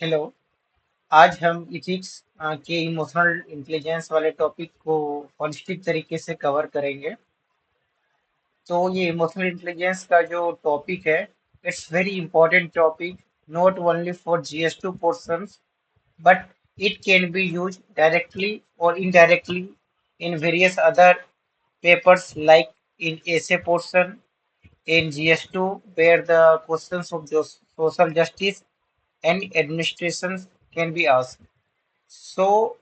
Hello. आज हम ethics के इमोशनल इंटेलिजेंस वाले टॉपिक को होलिस्टिक तरीके से कवर करेंगे। तो ये इमोशनल इंटेलिजेंस का जो टॉपिक है, it's very important topic, not only for GS2 portions, but it can be used directly or indirectly in various other papers like in essay portion in GS2, where the questions of social justice and administration can be asked. So,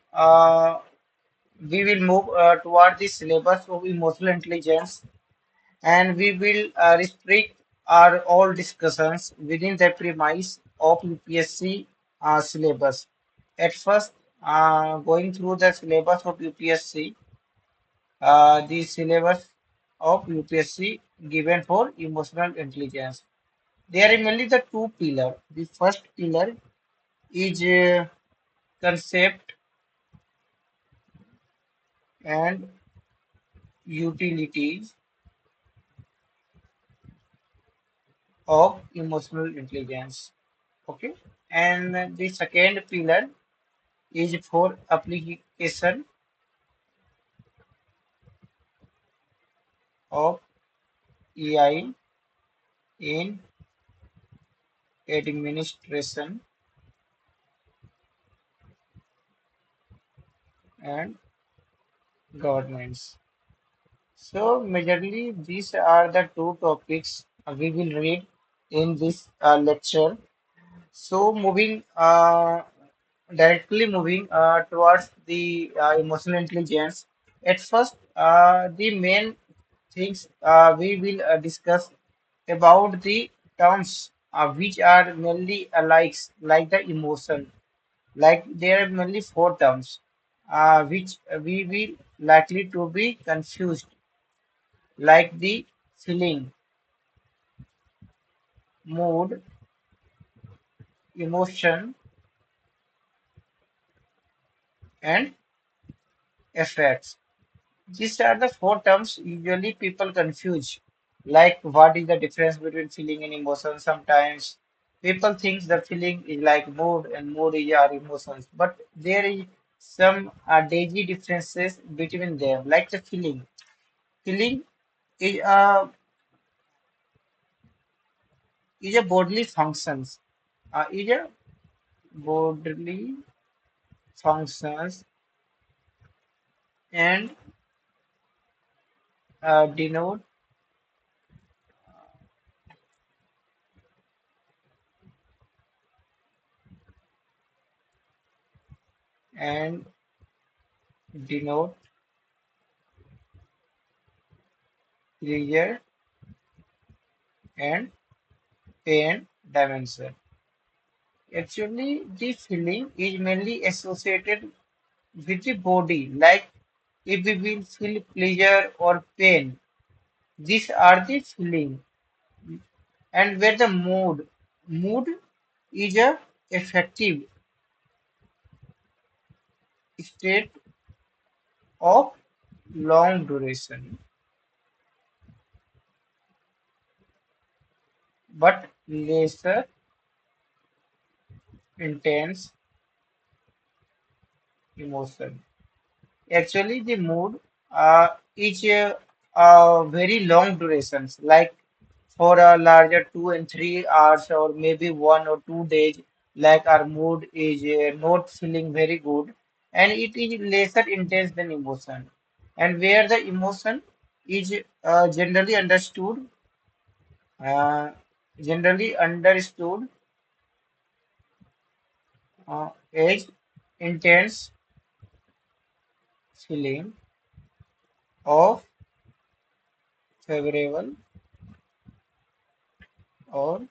we will move toward the syllabus of emotional intelligence, and we will restrict our all discussions within the premise of UPSC syllabus. At first, going through the syllabus of UPSC, the syllabus of UPSC given for emotional intelligence. There are mainly the two pillars. The first pillar is concept and utilities of emotional intelligence. Okay, and the second pillar is for application of AI in administration and governance. So majorly these are the two topics we will read in this lecture. So directly moving towards the emotional intelligence. At first, the main things we will discuss about the terms which are mainly alike, like the emotion. Like there are mainly four terms which we will likely to be confused, like the feeling, mood, emotion, and effects. These are the four terms usually people confuse. Like, what is the difference between feeling and emotion? Sometimes people think the feeling is like mood and mood is our emotions, but there is some daily differences between them. Like the feeling, feeling is a bodily functions. Is a bodily functions and denote and denote pleasure and pain dimension. Actually, the feeling is mainly associated with the body, like if we will feel pleasure or pain, these are the feeling. And where the mood is a effective state of long duration, but lesser intense emotion. Actually, the mood is very long durations, like for a larger 2 and 3 hours, or maybe 1 or 2 days. Like our mood is not feeling very good, and it is lesser intense than emotion. And where the emotion is uh, generally understood as intense feeling of favorable or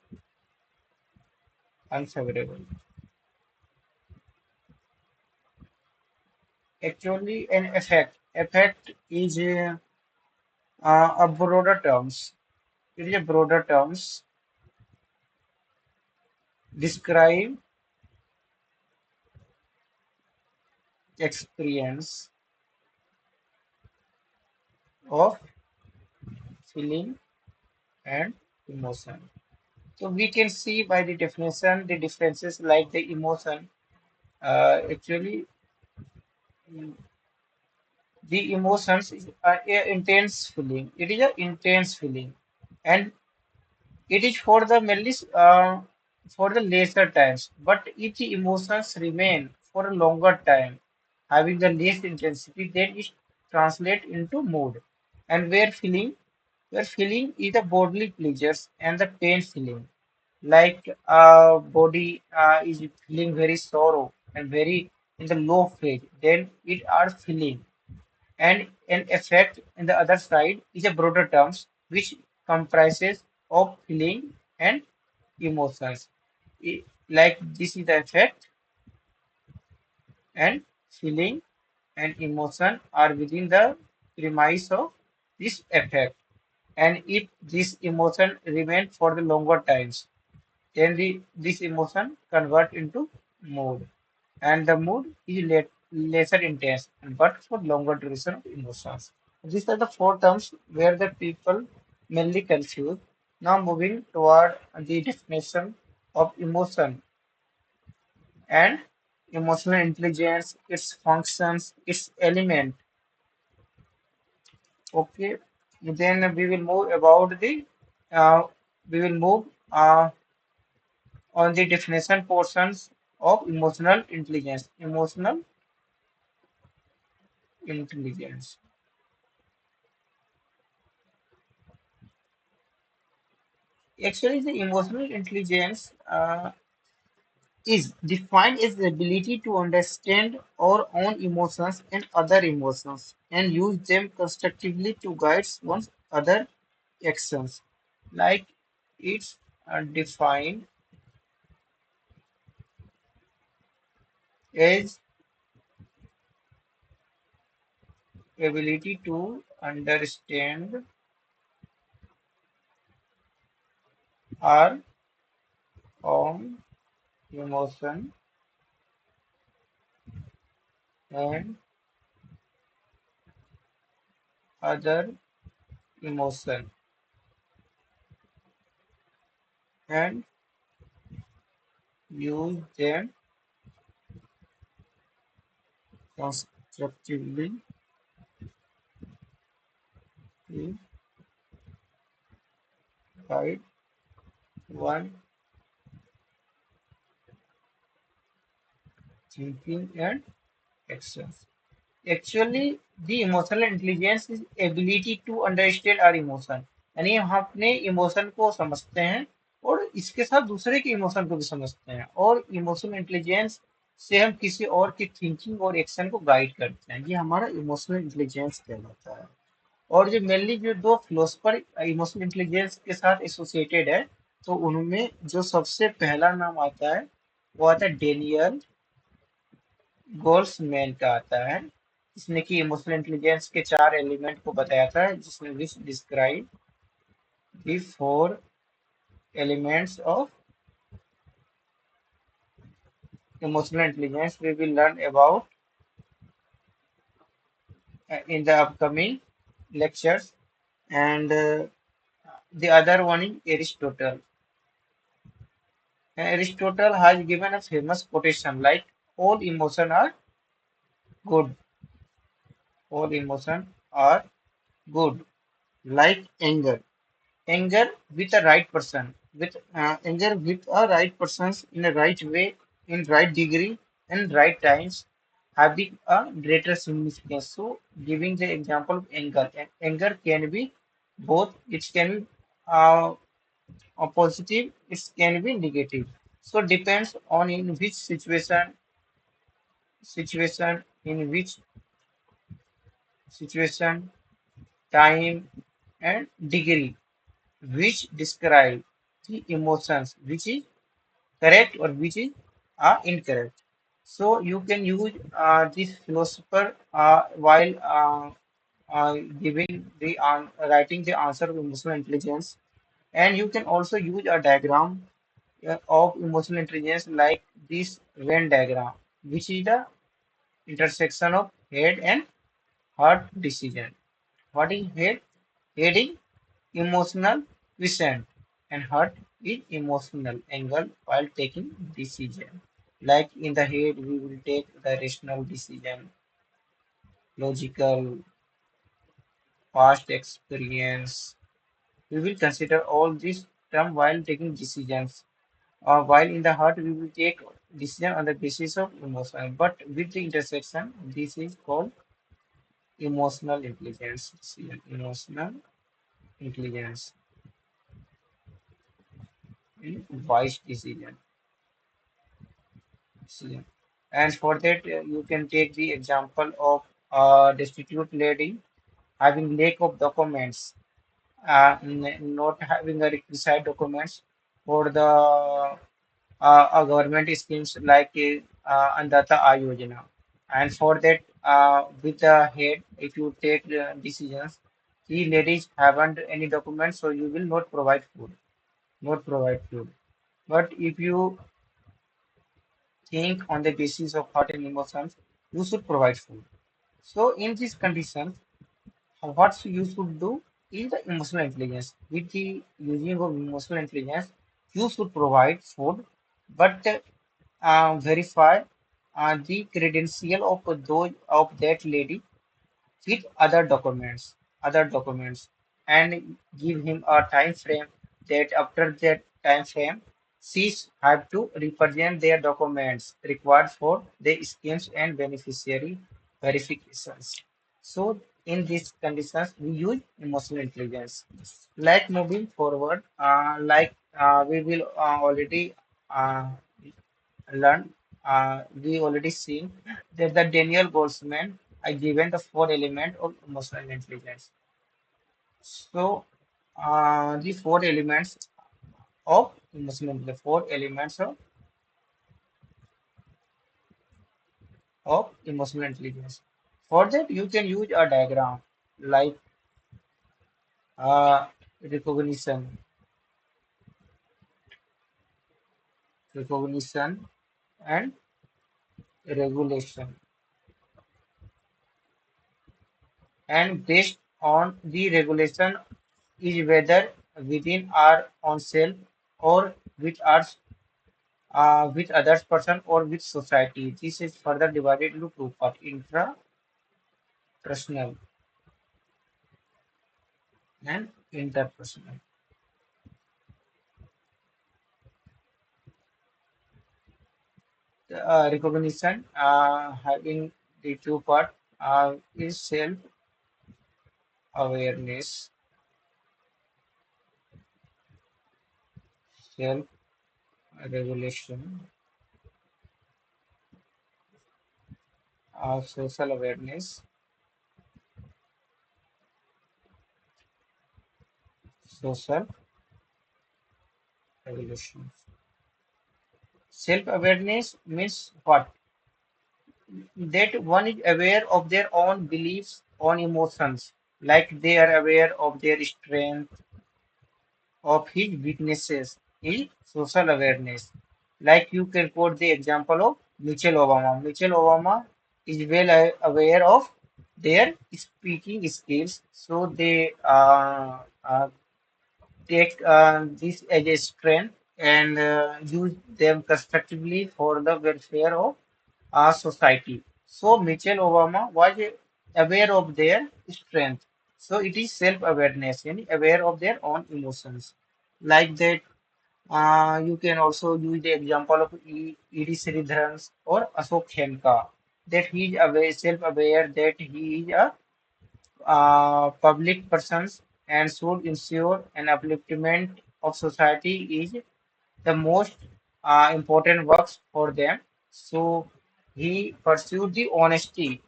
unfavorable. Actually, an effect. Effect is a broader terms. It is a broader terms describe experience of feeling and emotion. So we can see by the definition the differences like the emotion. Actually, the emotions is a intense feeling. It is an intense feeling, and it is for the mainly for the lesser times. But if the emotions remain for a longer time, having the less intensity, then it translate into mood. And where feeling is the bodily pleasures and the pain feeling. Like body is feeling very sorrow and very in the low phase, then it are feeling. And an effect in the other side is a broader terms which comprises of feeling and emotions. Like this is the effect, and feeling and emotion are within the premise of this effect. And if this emotion remain for the longer times, then this emotion convert into mood, and the mood is lesser intense but for longer duration of emotions. These are the four terms where the people mainly confuse. Now moving toward the definition of emotion and emotional intelligence, its functions, its element. Okay, then we will move about the uh, we will move on the definition portions of emotional intelligence. Emotional intelligence. Actually, the emotional intelligence is defined as the ability to understand our own emotions and other emotions and use them constructively to guide one's other actions. Like it's defined as ability to understand our own emotion and other emotion and use them constructively to guide one thinking and actions. Actually, the emotional intelligence is ability to understand our emotion. यानी हम अपने emotion को समझते हैं और इसके साथ दूसरे के इमोशन को भी समझते हैं, और इमोशनल इंटेलिजेंस से हम किसी और की थिंकिंग और एक्शन को गाइड करते हैं। ये हमारा इमोशनल इंटेलिजेंस कहलाता है। और जो मेनली जो दो फिलोसफर इमोशनल इंटेलिजेंस के साथ एसोसिएटेड है, तो उनमें जो सबसे पहला नाम आता है वो आता है डेनियल गोल्ड्समैन का आता है, जिसने कि इमोशनल इंटेलिजेंस के चार एलिमेंट को बताया था, जिसमें which describe the four elements of emotional intelligence we will learn about in the upcoming lectures. And the other one is Aristotle. And Aristotle has given a famous quotation like all emotion are good, all emotion are good, like anger with a right person, with anger with a right persons in a right way, in right degree, and right times, having a greater significance. So, giving the example of anger, anger can be both. It can be a positive. It can be negative. So, depends on in which in which situation, time, and degree, which describe the emotions, which is correct or which is incorrect. So you can use this philosopher while giving the writing the answer of emotional intelligence, and you can also use a diagram of emotional intelligence like this Venn diagram, which is the intersection of head and heart decision. What is head? Head is emotional quotient and heart is emotional angle while taking decision. Like in the head, we will take the rational decision, logical, past experience. We will consider all these terms while taking decisions. While in the heart, we will take decision on the basis of emotion. But with the intersection, this is called emotional intelligence. Decision. Emotional intelligence in wise decision. And for that, you can take the example of a destitute lady having lack of documents, not having a requisite documents for the government schemes like Andata Ayojana. And for that, with the head, if you take decisions, the ladies haven't any documents, so you will not provide food, not provide food. But if you think on the basis of heart and emotions, you should provide food. So in these conditions, what you should do is the emotional intelligence. With the using of emotional intelligence, you should provide food, but verify the credential of those of that lady with other documents, and give him a time frame that after that time frame, she's have to represent their documents required for the schemes and beneficiary verifications. So in these conditions, we use emotional intelligence. Like moving forward, we will already uh, learn, we already seen that the Daniel Goldman are given the four element of emotional intelligence. So, the four elements of the four elements of emotional intelligence. For that, you can use a diagram like uh, recognition, recognition, and regulation. And based on the regulation is whether within our own self or with us, with others person or with society. This is further divided into two parts: intrapersonal and interpersonal. The, recognition, having the two part, is self awareness, self regulation, social awareness, social regulation. Self awareness means what? That one is aware of their own beliefs, own emotions, like they are aware of their strength, of his weaknesses, is social awareness. Like you can quote the example of Michelle Obama. Michelle Obama is well aware of their speaking skills, so they take this as a strength and use them constructively for the welfare of our society. So Michelle Obama was aware of their strength. So it is self-awareness, and aware of their own emotions. Like that, you can also use the example of E.D. Sridharan or Ashok Khemka, that he is aware, self-aware that he is a public persons and should ensure an upliftment of society is the most important works for them. So he pursued the honesty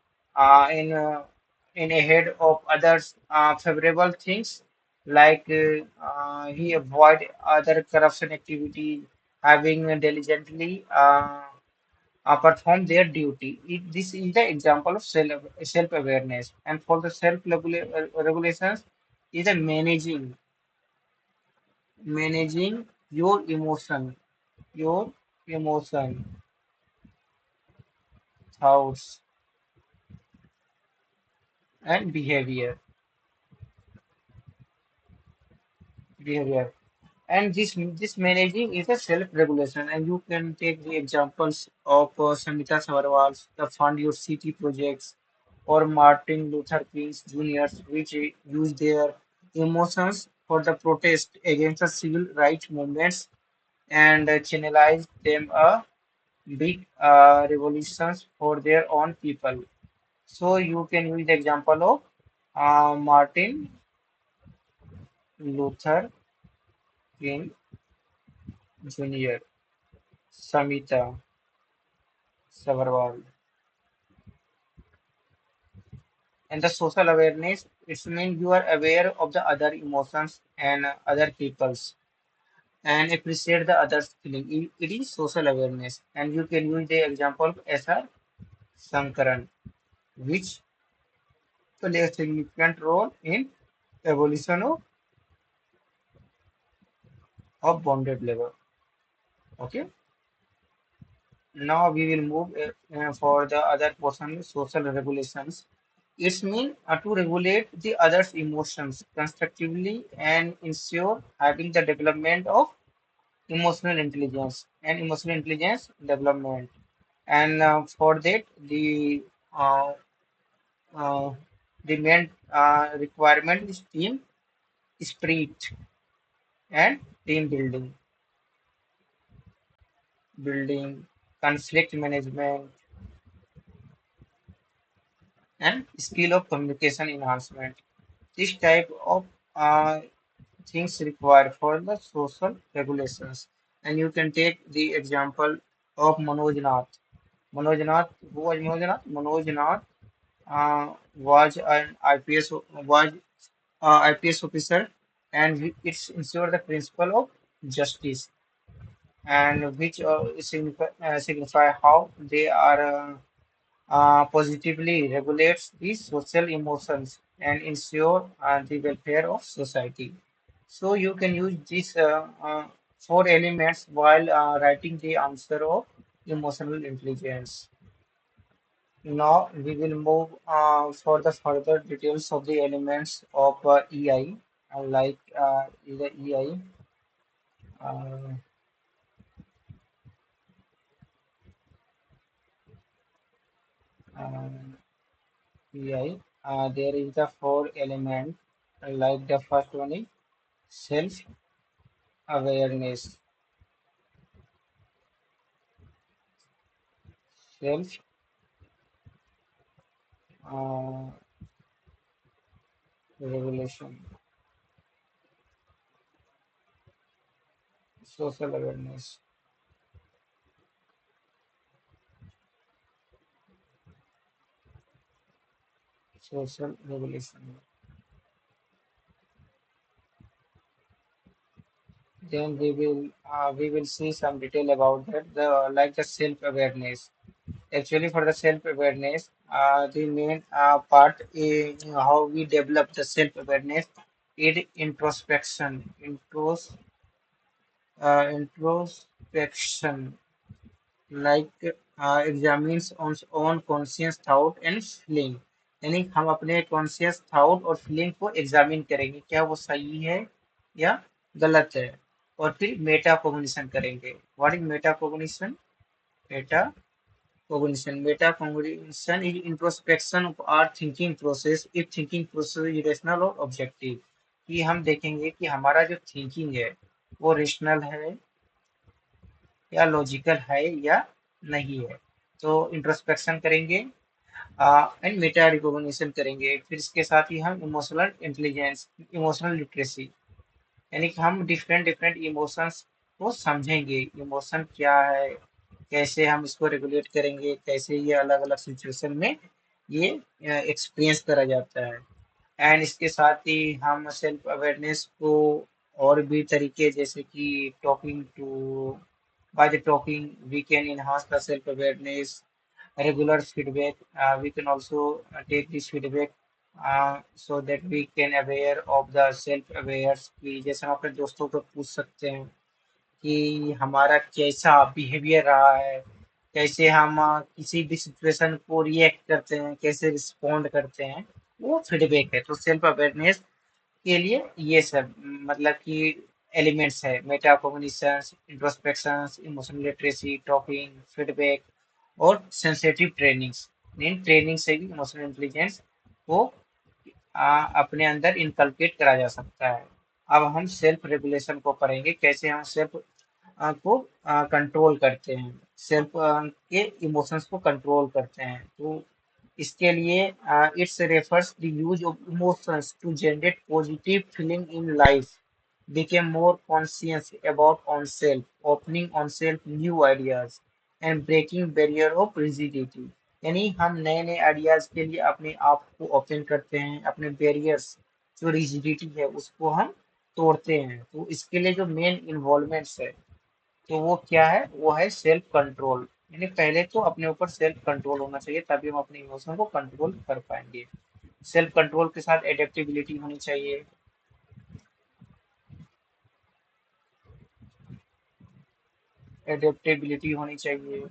in ahead of others favorable things, like he avoid other corruption activity, having diligently perform their duty. This is the example of self awareness, and for the self regulations is a managing your emotion, thoughts, and behavior. And this managing is a self-regulation, and you can take the examples of Samita Savarwal's the Fund Your City projects or Martin Luther King Jr.'s, which use their emotions for the protest against the civil rights movements and channelize them a big revolutions for their own people. So you can use the example of Martin Luther King Jr., Samita Savarwal. And the social awareness, it means you are aware of the other emotions and other people's and appreciate the other's feeling. It is social awareness. And you can use the example of S.R. Sankaran, which play a significant role in evolution of bonded labor. Okay. Now we will move for the other portion, social regulations. It means to regulate the other's emotions constructively and ensure having the development of emotional intelligence and emotional intelligence development. And for that, uh, uh, the main requirement is team spirit and team building, conflict management, and skill of communication enhancement. This type of uh, things required for the social regulations. And you can take the example of Manoj Nath. Manoj Nath, who was Manoj Nath? Manoj Nath was an IPS officer, and it's ensure the principle of justice, and which signify how they are positively regulates the social emotions and ensure the welfare of society. So you can use these four elements while writing the answer of emotional intelligence. Now we will move for the further details of the elements of EI, like the EI, uh, uh, EI. There is the four element, like the first one is self-awareness, self-regulation, social awareness, social regulation. Then we will see some detail about that. The like the self-awareness. Actually, for the self-awareness, the main part is how we develop the self-awareness. It introspection, like examines one's own conscious thought and feeling. यानी हम अपने conscious thought और feeling को examine करेंगे, क्या वो सही है या गलत है, और फिर मेटा कोग्निशन करेंगे. What is metacognition? Meta Metacognition is introspection of our thinking process. If thinking process is rational or objective, कि हम देखेंगे कि हमारा जो थिंकिंग है वो रेशनल है या लॉजिकल है या नहीं है. तो इंट्रोस्पेक्शन करेंगे एंड मेटा रिकॉग्निशन करेंगे. फिर इसके साथ ही हम इमोशनल इंटेलिजेंस, इमोशनल लिटरेसी, यानी कि हम डिफरेंट डिफरेंट इमोशंस को समझेंगे. इमोशन क्या है, कैसे हम इसको रेगुलेट करेंगे, कैसे ये अलग अलग सिचुएशन में ये एक्सपीरियंस करा जाता है. एंड इसके साथ ही हम सेल्फ अवेयरनेस को और भी तरीके, जैसे कि talking to, by the talking we can enhance the self awareness. Regular feedback, we can also take this feedback so that we can aware of the self aware, कि जैसे हम अपने दोस्तों को पूछ सकते हैं कि हमारा कैसा बिहेवियर रहा है, कैसे हम किसी भी सिचुएशन को रिएक्ट करते हैं, कैसे रिस्पॉन्ड करते हैं, वो फीडबैक है. तो सेल्फ अवेयरनेस के लिए ये सब, मतलब कि एलिमेंट्स है, मेटाकोग्निशंस, इंट्रोस्पेक्शंस, इमोशनल लिटरेसी, टॉकिंग, फीडबैक और सेंसिटिव ट्रेनिंग्स। इन ट्रेनिंग से भी इमोशनल इंटेलिजेंस को अपने अंदर इनकलकेट करा जा सकता है। अब हम सेल्फ रेगुलेशन को पढ़ेंगे, कैसे हम सेल्फ को कंट्रोल करते हैं, सेल्फ के इमोशंस को कंट्रोल करते हैं। तो इसके लिए it's refers the use of emotions to generate positive feeling in life, became more conscious about oneself, opening oneself new ideas and breaking barrier of rigidity। यानी हम नए नए आइडियाज के लिए अपने आप को ओपन करते हैं, अपने बैरियर्स जो रिजिडिटी है उसको हम तोड़ते हैं। तो इसके लिए जो मेन इन्वॉल्वमेंट्स है, तो वो क्या है, वो है सेल्फ कंट्रोल। यानी पहले तो अपने ऊपर सेल्फ कंट्रोल होना चाहिए, तभी हम अपने इमोशन को कंट्रोल कर पाएंगे। सेल्फ कंट्रोल के साथ एडेप्टेबिलिटी होनी चाहिए, एडेप्टेबिलिटी होनी चाहिए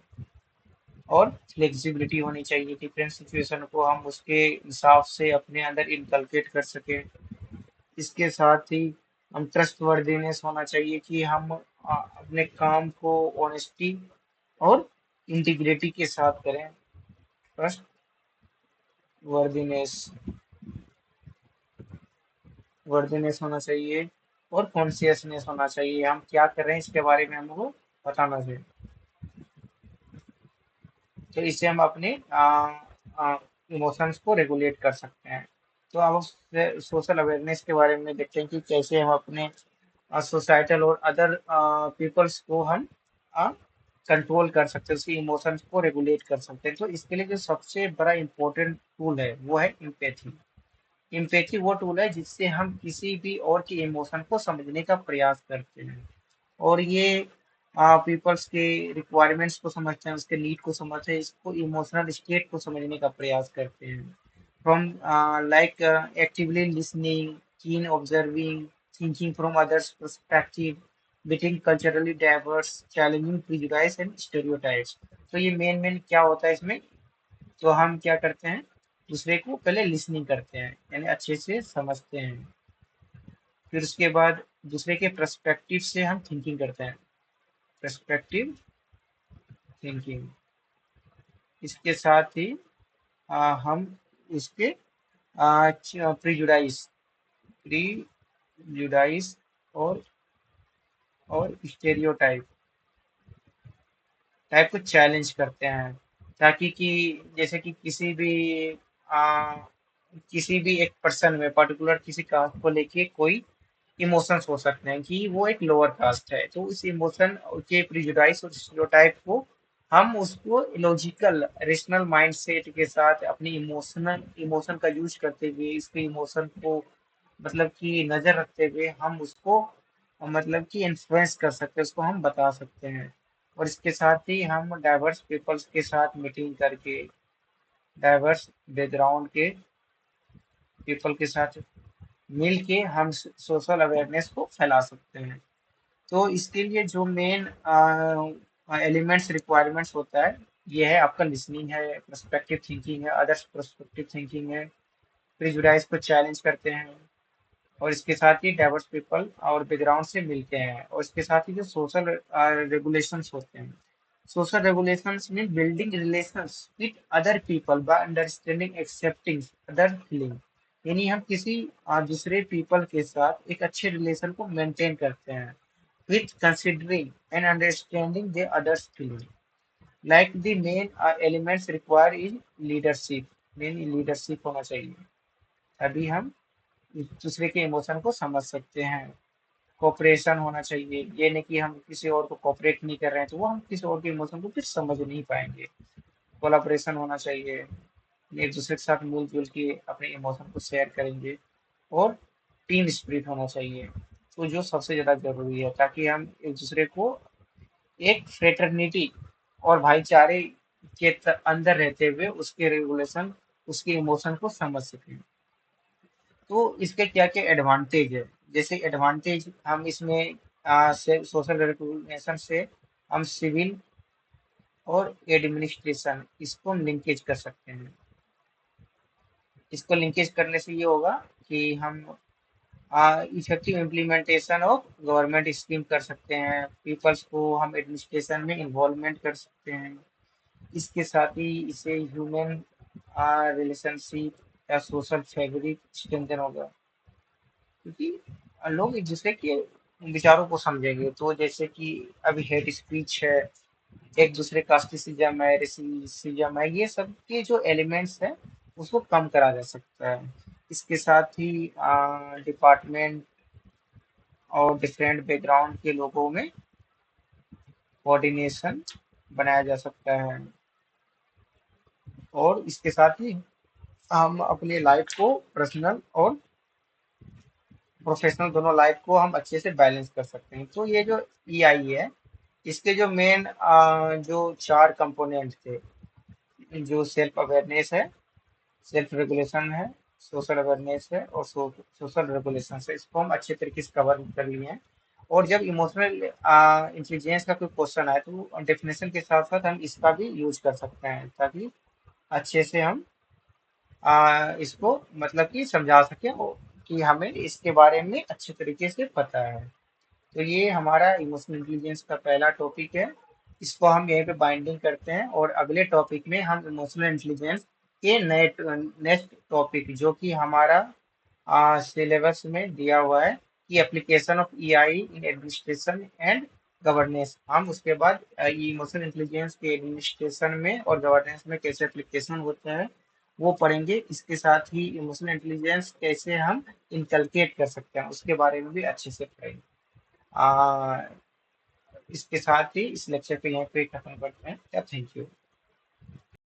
और फ्लेक्सिबिलिटी होनी चाहिए। डिफरेंट सिचुएशन को हम उसके हिसाब से अपने अंदर इनकलकेट कर सकें। इसके साथ ही हम ट्रस्ट वर्दीनेस होना चाहिए कि हम अपने काम को ऑनेस्टी और इंटीग्रिटी के साथ करें। ट्रस्ट वर्दीनेस वर्दीनेस होना चाहिए और कॉन्शियसनेस होना चाहिए, हम क्या कर रहे हैं इसके बारे में हमको बताना चाहिए। तो इससे हम अपने इमोशंस को रेगुलेट कर सकते हैं। तो अब सोशल अवेयरनेस के बारे में देखते हैं कि कैसे हम अपने सोसाइटल और अदर पीपल्स को हम कंट्रोल कर सकते हैं, उसके इमोशंस को रेगुलेट कर सकते हैं। तो इसके लिए जो सबसे बड़ा इम्पोर्टेंट टूल है वो है इम्पैथी। इम्पैथी वो टूल है जिससे हम किसी भी और के इमोशन को समझने का प्रयास करते हैं, और ये पीपल्स के रिक्वायरमेंट्स को समझते हैं, उसके नीड को समझते हैं, इसको इमोशनल स्टेट को समझने का प्रयास करते हैं। From like actively listening, keen observing, thinking from others' perspective, being culturally diverse, challenging prejudice and stereotypes। तो ये मेन क्या होता है इसमें, तो हम क्या करते हैं, दूसरे को पहले लिसनिंग करते हैं, यानी अच्छे से समझते हैं। फिर उसके बाद दूसरे के पर्सपेक्टिव से हम थिंकिंग करते हैं, पर्सपेक्टिव थिंकिंग। इसके साथ ही हम इसके प्रिजुडाइस प्रिजुडाइस और स्टेरियोटाइप टाइप को चैलेंज करते हैं, ताकि कि जैसे कि आ, किसी भी एक पर्सन में पर्टिकुलर किसी कास्ट को लेके कोई इमोशंस हो सकते हैं कि वो एक लोअर कास्ट है, तो उस इमोशन के प्रिजुडाइस और स्टीरियोटाइप को हम उसको लॉजिकल रेशनल माइंडसेट के साथ अपनी इमोशन का यूज करते हुए, इसके इमोशन को मतलब कि नजर रखते हुए हम उसको मतलब कि इन्फ्लुएंस कर सकते हैं, उसको हम बता सकते हैं। और इसके साथ ही हम डाइवर्स पीपल्स के साथ मीटिंग करके, डाइवर्स बैकग्राउंड के पीपल के साथ मिल के हम सोशल अवेयरनेस को फैला सकते हैं। तो इसके लिए जो मेन एलिमेंट्स रिक्वायरमेंट्स होता है, ये है आपका लिसनिंग है, पर्सपेक्टिव थिंकिंग है, अदर्स पर्सपेक्टिव थिंकिंग है, प्रिजुडाइज को चैलेंज करते हैं, और इसके साथ ही डाइवर्स पीपल और बैकग्राउंड से मिलते हैं। और इसके साथ ही जो सोशल रेगुलेशंस होते हैं, social regulations mean building relations with other people by understanding accepting other feeling. यानी हम किसी दूसरे पीपल के साथ एक अच्छे रिलेशन को मेंटेन करते हैं with considering and understanding the other's feeling। Like the main elements required is leadership। Main leadership होना चाहिए, तभी हम एक दूसरे के इमोशन को समझ सकते हैं। कोऑपरेशन होना चाहिए, ये नहीं कि हम किसी और को कोऑपरेट नहीं कर रहे हैं तो वो हम किसी और के इमोशन को फिर समझ नहीं पाएंगे। कोलाब्रेशन होना चाहिए, एक दूसरे के साथ मिलजुल के अपने इमोशन को शेयर करेंगे। और टीम स्पिरिट होना चाहिए, तो जो सबसे ज़्यादा ज़रूरी है, ताकि हम एक दूसरे को एक फ्रेटर्निटी और भाईचारे के अंदर रहते हुए उसके रेगुलेशन, उसके इमोशन को समझ सकें। तो इसके क्या क्या एडवांटेज है, जैसे एडवांटेज हम इसमें सोशल रेगुलेशन से हम सिविल और एडमिनिस्ट्रेशन इसको हम लिंकेज कर सकते हैं। इसको लिंकेज करने से ये होगा कि हम effective implementation of government scheme कर सकते हैं, पीपल्स को हम एडमिनिस्ट्रेशन में इन्वॉल्वमेंट कर सकते हैं। इसके साथ ही इसे ह्यूमन रिलेशनशिप या सोशल फैब्रिक स्ट्रेंथन होगा, क्योंकि लोग एक दूसरे के विचारों को समझेंगे। तो जैसे कि अभी हेट स्पीच है, एक दूसरे कास्टिसिज्म है, रेसिज्म है, ये सब के जो एलिमेंट्स हैं उसको कम करा जा सकता है। इसके साथ ही डिपार्टमेंट और डिफरेंट बैकग्राउंड के लोगों में कोऑर्डिनेशन बनाया जा सकता है। और इसके साथ ही हम अपने लाइफ को पर्सनल और प्रोफेशनल दोनों लाइफ को हम अच्छे से बैलेंस कर सकते हैं। तो ये जो ईआई है, इसके जो मेन जो चार कंपोनेंट थे, जो सेल्फ अवेयरनेस है, सेल्फ रेगुलेशन है, सोशल अवेयरनेस है और सोशल रेगुलेशन है, इसको हम अच्छे तरीके से कवर कर लिए हैं। और जब इमोशनल इंटेलिजेंस का कोई क्वेश्चन आए तो डेफिनेशन के साथ साथ हम इसका भी यूज कर सकते हैं, ताकि अच्छे से हम इसको मतलब कि समझा सकें कि हमें इसके बारे में अच्छे तरीके से पता है। तो ये हमारा इमोशनल इंटेलिजेंस का पहला टॉपिक है। इसको हम यहीं पे बाइंडिंग करते हैं और अगले टॉपिक में हम इमोशनल इंटेलिजेंस के नए नेक्स्ट टॉपिक जो कि हमारा सिलेबस में दिया हुआ है कि application of EI in administration and governance, हम उसके बाद इमोशनल इंटेलिजेंस के एडमिनिस्ट्रेशन में और गवर्नेंस में कैसे एप्लीकेशन होते हैं वो पढ़ेंगे। इसके साथ ही इमोशनल इंटेलिजेंस कैसे हम इनकलकेट कर सकते हैं उसके बारे में भी अच्छे से पढ़ेंगे। आ, इसके साथ ही इस लेक्चर को यहाँ पे खत्म करते हैं। Thank you.